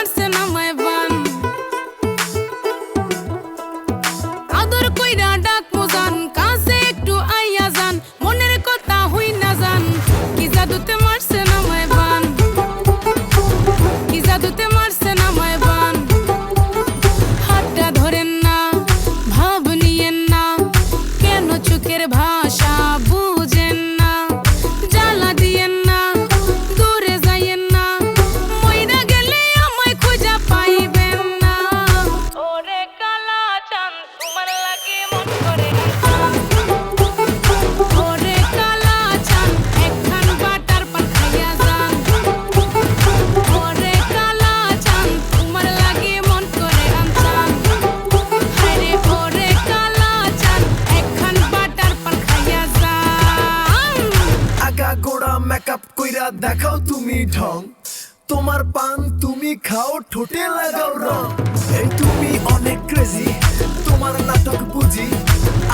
মারছে নামায় বান আদর কইরা ডাক মোজান কাছে একটু আইয়া যান মনের কথা হই না যান কি জাদুতে মারছে নামায় বান কি জাদুতে মারছে নামায় বান হাতটা ধরেন না ভাব নিয়েন না কেন চোখের ভাষা বুঝেন না জ্বালা দিয়েন না দূরে যাইয়েন না মইরা গেলে আমায় খুঁজা পাইবেন না ওরে কালা চাঁদ তোমার লাগে মন করে ওরে কালা চাঁদ একখান বাটার পান খাইয়া যান ওরে কালা চাঁদ তোমার লাগে মন করে আনচান হায়রে ওরে কালা চাঁদ একখান বাটার পান খাইয়া যান আগা গোড়া মেকআপ কইরা দেখাও তুমি ঢং তোমার পান তুমি খাও ঠোঁটে লাগাও রং এই তুমি অনেক ক্রেজি তোমার নাটক বুঝি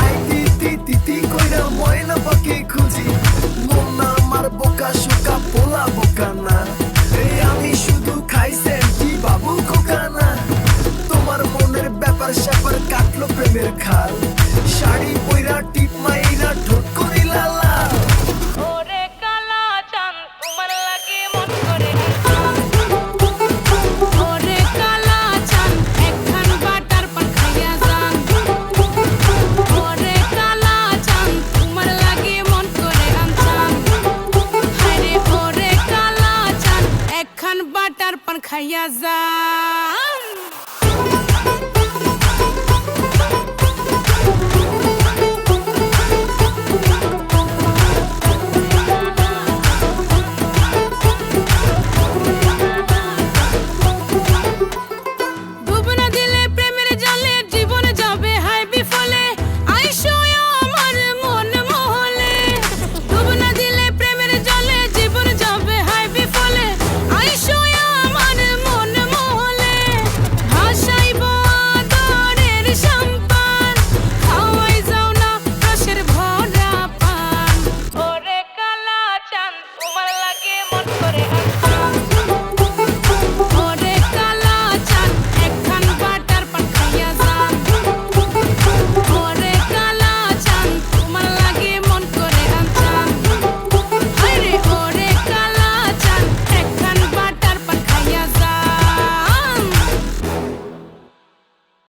আইতি তিতি কইরা ময়না পাখি খুঁজি মন না আমার বোকা শোকা পোলা বোকা না এই আমি শুধু খাই সেন্টি বাবু খোকা না তোমার মনের ব্যাপার স্যাপার কাটলো প্রেমের খাল শাড়ি পইরা টিপ মাইরা ঠোঁট করিলা লাল ওরে কালা চাঁদ তোমার লাগে মন করে ওরে কালা চাঁদ একখান বাটার পান খাইয়া যান ওরে কালা চাঁদ তোমার লাগে মন করে আনচান হায়রে ওরে কালা চাঁদ একখান বাটার পান খাইয়া যান